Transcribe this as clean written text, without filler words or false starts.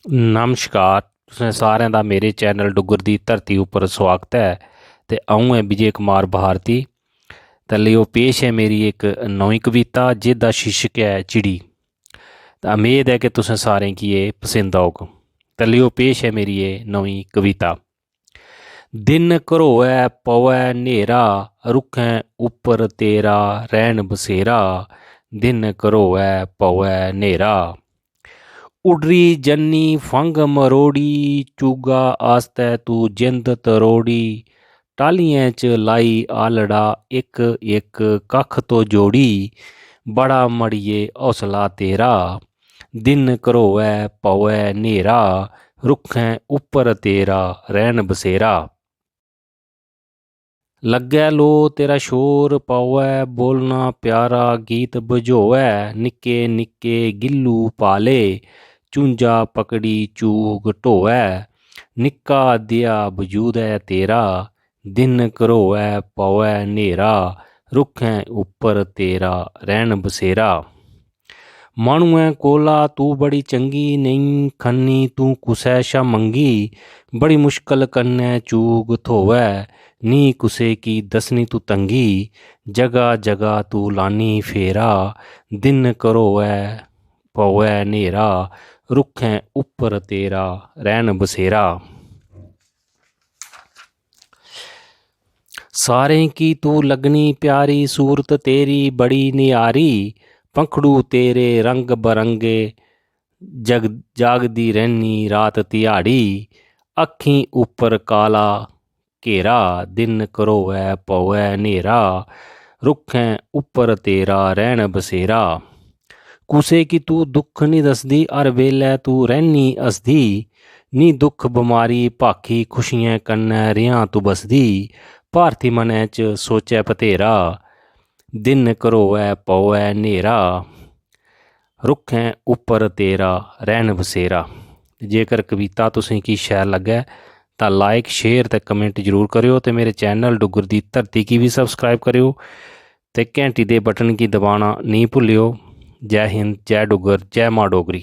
नमस्कार। तुसें सारें दा मेरे चैनल डुग्गर दी धरती उप्पर स्वागत है। ते अ'ऊं ऐ विजय कुमार भारती। ते लियो पेश है मेरी एक नमीं कविता जेह्दा शीर्षक है चिड़ी। ते उम्मीद है कि तुसें सारें गी एह् पसंद औग। ते लियो पेश है मेरी एह् नमीं कविता। दिन घरोऐ पवै न्हेरा, रुक्खें उप्पर तेरा रैह्न बसेरा। दिन घरोऐ पवै न्हेरा, उड्डरी जन्नी फंग मरोड़ी, चूगा आस्तै तू जिंद तरोड़ी। टालियें च लाई आलड़ा, इक इक कक्ख तो जोड़ी। बड़ा मड़िये हौसला तेरा, दिन घरोऐ पवै न्हेरा। रुक्खें उप्पर तेरा रैह्न बसेरा। लग्गै लो तेरा शोर पवै, बोलना प्यारा गीत बजोऐ। निक्के निक्के गिल्लू पाले, चुंजा पकड़ी चूग ढोऐ। निक्का देआ वजूद ऐ तेरा, दिन घरोऐ पवै न्हेरा। रुक्खें उप्पर तेरा रैह्न बसेरा। माह्नुएं कोला तू बड़ी चंगी, नेईं खन्नी तू कुसै शा मंगी। बड़ी मुश्कल कन्नै चूग थ्होऐ, नी कुसै गी दस्सनी तू तंगी। जगह जगह तू लानी फेरा, दिन घरोऐ पवै न्हेरा। रुक्खें उप्पर तेरा रैह्न बसेरा। सारें गी तू लग्गनी प्यारी, सूरत तेरी बड़ी निहारी। पंखड़ू तेरे रंग बरंगे, जागदी रैह्नी रात ध्याड़ी। अक्खीं उप्पर काला घेरा, दिन घरोऐ पवै न्हेरा। रुक्खें उप्पर तेरा रैह्न बसेरा। कुसै गी तू दुख नी दसदी, हर बेल्लै तू रैह्नी हसदी। नी दुख बमारी भाखी, खुशियें कन्नै रेहां तू बसदी। भारती मनै च सोचै बथेरा, दिन घरोऐ पवै न्हेरा। रुक्खें उप्पर तेरा रैह्न बसेरा। जेकर कविता तुसें गी शैल लग्गै तां लाइक शेयर ते कमेंट जरूर करेओ। ते मेरे चैनल डुग्गर दी धरती गी बी सबस्क्राइब करेओ ते घैंटी दे बटन गी दबाना नेईं भुल्लेओ। जै हिंद, जै डुग्गर, जै मां डोगरी।